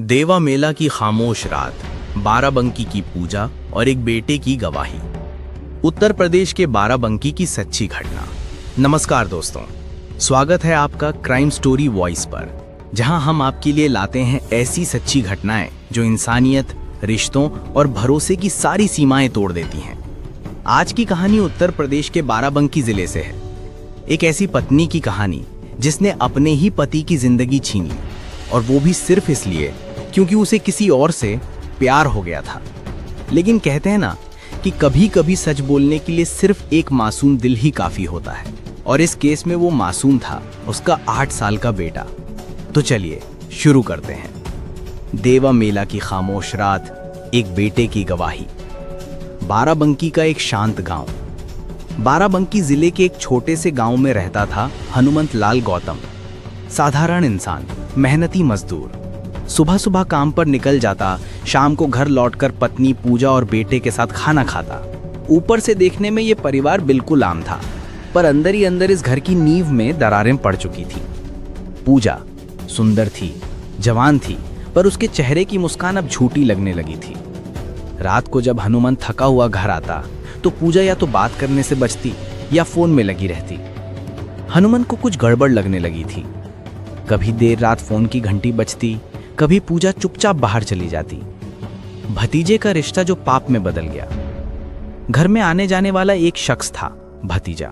देवा मेला की खामोश रात, बाराबंकी की पूजा और एक बेटे की गवाही। उत्तर प्रदेश के बाराबंकी की सच्ची घटना। नमस्कार दोस्तों, स्वागत है आपका क्राइम स्टोरी वॉइस पर, जहां हम आपके लिए लाते हैं ऐसी सच्ची घटनाएं जो इंसानियत, रिश्तों और भरोसे की सारी सीमाएं तोड़ देती हैं। आज की कहानी उत्तर प्रदेश के बाराबंकी जिले से है। एक ऐसी पत्नी की कहानी जिसने अपने ही पति की जिंदगी छीन ली, और वो भी सिर्फ इसलिए क्योंकि उसे किसी और से प्यार हो गया था। लेकिन कहते हैं ना कि कभी कभी सच बोलने के लिए सिर्फ एक मासूम दिल ही काफी होता है, और इस केस में वो मासूम था उसका 8 साल का बेटा। तो चलिए शुरू करते हैं। देवा मेला की खामोश रात, एक बेटे की गवाही। बाराबंकी का एक शांत गांव। बाराबंकी जिले के एक छोटे से गांव में रहता था हनुमंत लाल गौतम। साधारण इंसान, मेहनती मजदूर। सुबह सुबह काम पर निकल जाता, शाम को घर लौटकर पत्नी पूजा और बेटे के साथ खाना खाता। ऊपर से देखने में ये परिवार बिल्कुल आम था, पर अंदर ही अंदर इस घर की नींव में दरारें पड़ चुकी थी। पूजा सुंदर थी, जवान थी, पर उसके चेहरे की मुस्कान अब झूठी लगने लगी थी। रात को जब हनुमंत थका हुआ घर आता तो पूजा या तो बात करने से बचती या फोन में लगी रहती। हनुमंत को कुछ गड़बड़ लगने लगी थी। कभी देर रात फोन की घंटी बजती, कभी पूजा चुपचाप बाहर चली जाती। भतीजे का रिश्ता जो पाप में बदल गया। घर में आने जाने वाला एक शख्स था, भतीजा,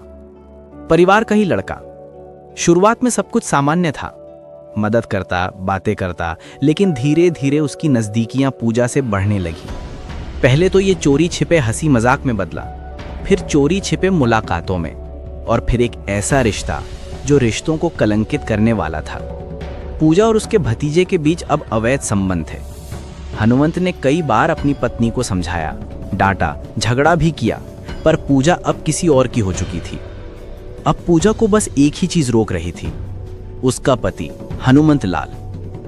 परिवार का ही लड़का। शुरुआत में सब कुछ सामान्य था, मदद करता, बातें करता, लेकिन धीरे धीरे उसकी नजदीकियां पूजा से बढ़ने लगी। पहले तो ये चोरी छिपे हंसी मजाक में बदला, फिर चोरी छिपे मुलाकातों में, और फिर एक ऐसा रिश्ता जो रिश्तों को कलंकित करने वाला था। पूजा और उसके भतीजे के बीच अब अवैध संबंध थे। हनुमंत ने कई बार अपनी पत्नी को समझाया, डांटा, झगड़ा भी किया, पर पूजा अब किसी और की हो चुकी थी। अब पूजा को बस एक ही चीज रोक रही थी, उसका पति हनुमंत लाल।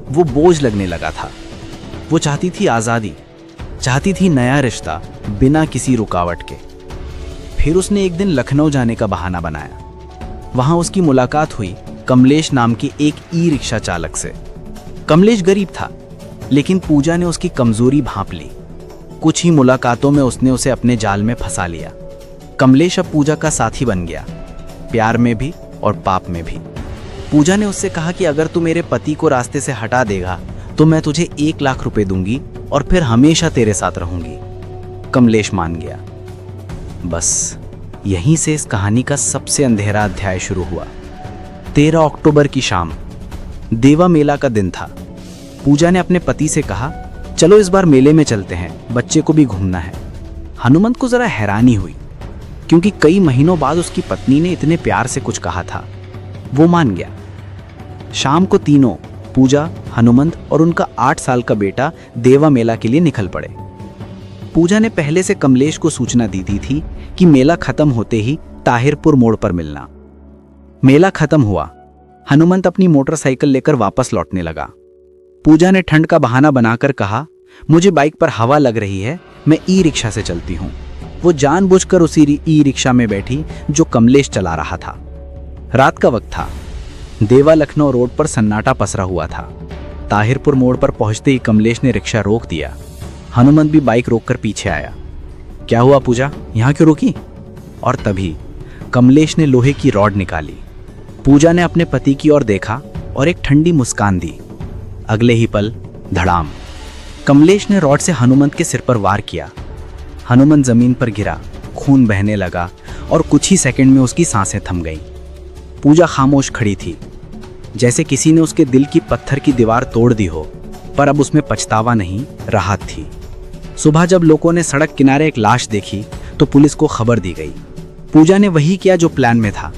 वो बोझ लगने लगा था। वो चाहती थी आजादी, चाहती थी नया रिश्ता बिना किसी रुकावट के। फिर उसने एक दिन लखनऊ जाने का बहाना बनाया। वहां उसकी मुलाकात हुई कमलेश नाम के एक ई रिक्शा चालक से। कमलेश गरीब था, लेकिन पूजा ने उसकी कमजोरी भांप ली। कुछ ही मुलाकातों में उसने उसे अपने जाल में फंसा लिया। कमलेश अब पूजा का साथी बन गया, प्यार में भी और पाप में भी। पूजा ने उससे कहा कि अगर तू मेरे पति को रास्ते से हटा देगा तो मैं तुझे 1 लाख रुपए दूंगी और फिर हमेशा तेरे साथ रहूंगी। कमलेश मान गया। बस यहीं से इस कहानी का सबसे अंधेरा अध्याय शुरू हुआ। 13 अक्टूबर की शाम, देवा मेला का दिन था। पूजा ने अपने पति से कहा, चलो इस बार मेले में चलते हैं, बच्चे को भी घूमना है। हनुमंत को जरा हैरानी हुई, क्योंकि कई महीनों बाद उसकी पत्नी ने इतने प्यार से कुछ कहा था। वो मान गया। शाम को तीनों, पूजा, हनुमंत और उनका 8 साल का बेटा देवा मेला के लिए निकल पड़े। पूजा ने पहले से कमलेश को सूचना दी दी थी कि मेला खत्म होते ही ताहिरपुर मोड़ पर मिलना। मेला खत्म हुआ। हनुमंत अपनी मोटरसाइकिल लेकर वापस लौटने लगा। पूजा ने ठंड का बहाना बनाकर कहा, मुझे बाइक पर हवा लग रही है, मैं ई रिक्शा से चलती हूँ। वो जानबूझकर उसी ई रिक्शा में बैठी जो कमलेश चला रहा था। रात का वक्त था। देवा लखनऊ रोड पर सन्नाटा पसरा हुआ था। ताहिरपुर मोड़ पर पहुंचते ही कमलेश ने रिक्शा रोक दिया। हनुमंत भी बाइक रोककर पीछे आया। क्या हुआ पूजा, यहाँ क्यों रुकी? और तभी कमलेश ने लोहे की रॉड निकाली। पूजा ने अपने पति की ओर देखा और एक ठंडी मुस्कान दी। अगले ही पल धड़ाम, कमलेश ने रॉड से हनुमंत के सिर पर वार किया। हनुमंत जमीन पर गिरा, खून बहने लगा और कुछ ही सेकंड में उसकी सांसें थम गईं। पूजा खामोश खड़ी थी, जैसे किसी ने उसके दिल की पत्थर की दीवार तोड़ दी हो, पर अब उसमें पछतावा नहीं, राहत थी। सुबह जब लोगों ने सड़क किनारे एक लाश देखी तो पुलिस को खबर दी गई। पूजा ने वही किया जो प्लान में था।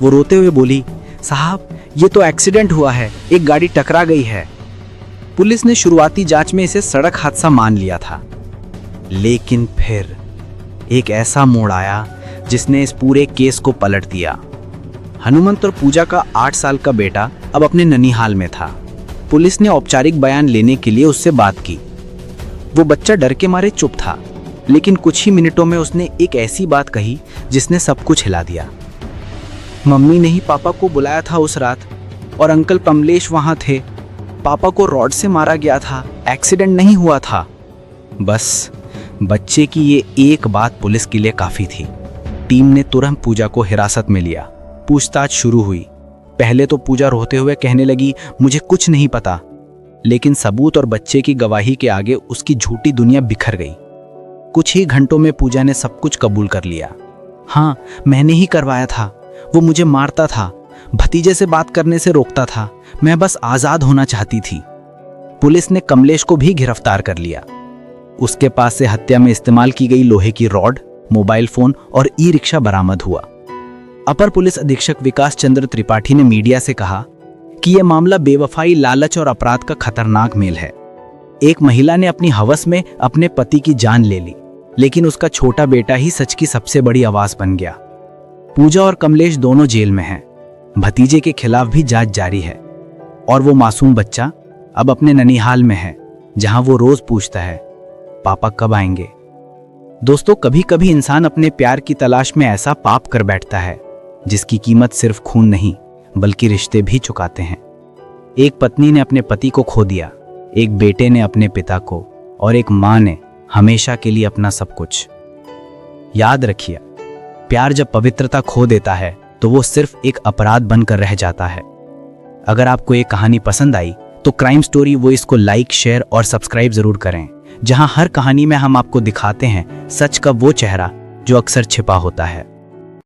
वो रोते हुए बोली, साहब ये तो एक्सीडेंट हुआ है, एक गाड़ी टकरा गई है। पुलिस ने शुरुआती जांच में इसे सड़क हादसा मान लिया था, लेकिन फिर एक ऐसा मोड़ आया जिसने इस पूरे केस को पलट दिया। हनुमंत और पूजा का 8 साल का बेटा अब अपने ननिहाल में था। पुलिस ने औपचारिक बयान लेने के लिए उससे बात की। वो बच्चा डर के मारे चुप था, लेकिन कुछ ही मिनटों में उसने एक ऐसी बात कही जिसने सब कुछ हिला दिया। मम्मी ने ही पापा को बुलाया था उस रात, और अंकल कमलेश वहां थे। पापा को रॉड से मारा गया था, एक्सीडेंट नहीं हुआ था। बस बच्चे की ये एक बात पुलिस के लिए काफी थी। टीम ने तुरंत पूजा को हिरासत में लिया। पूछताछ शुरू हुई। पहले तो पूजा रोते हुए कहने लगी, मुझे कुछ नहीं पता। लेकिन सबूत और बच्चे की गवाही के आगे उसकी झूठी दुनिया बिखर गई। कुछ ही घंटों में पूजा ने सब कुछ कबूल कर लिया। हाँ, मैंने ही करवाया था। वो मुझे मारता था, भतीजे से बात करने से रोकता था। मैं बस आजाद होना चाहती थी। पुलिस ने कमलेश को भी गिरफ्तार कर लिया। उसके पास से हत्या में इस्तेमाल की गई लोहे की रॉड, मोबाइल फोन और ई रिक्शा बरामद हुआ। अपर पुलिस अधीक्षक विकास चंद्र त्रिपाठी ने मीडिया से कहा कि यह मामला बेवफाई, लालच और अपराध का खतरनाक मेल है। एक महिला ने अपनी हवस में अपने पति की जान ले ली, लेकिन उसका छोटा बेटा ही सच की सबसे बड़ी आवाज बन गया। पूजा और कमलेश दोनों जेल में हैं। भतीजे के खिलाफ भी जांच जारी है और वो मासूम बच्चा अब अपने ननिहाल में है, जहां वो रोज पूछता है, पापा कब आएंगे। दोस्तों, कभी कभी इंसान अपने प्यार की तलाश में ऐसा पाप कर बैठता है जिसकी कीमत सिर्फ खून नहीं बल्कि रिश्ते भी चुकाते हैं। एक पत्नी ने अपने पति को खो दिया, एक बेटे ने अपने पिता को, और एक मां ने हमेशा के लिए अपना सब कुछ। याद रखिए, प्यार जब पवित्रता खो देता है तो वो सिर्फ एक अपराध बनकर रह जाता है। अगर आपको ये कहानी पसंद आई तो क्राइम स्टोरी वॉइस को लाइक, शेयर और सब्सक्राइब जरूर करें, जहां हर कहानी में हम आपको दिखाते हैं सच का वो चेहरा जो अक्सर छिपा होता है।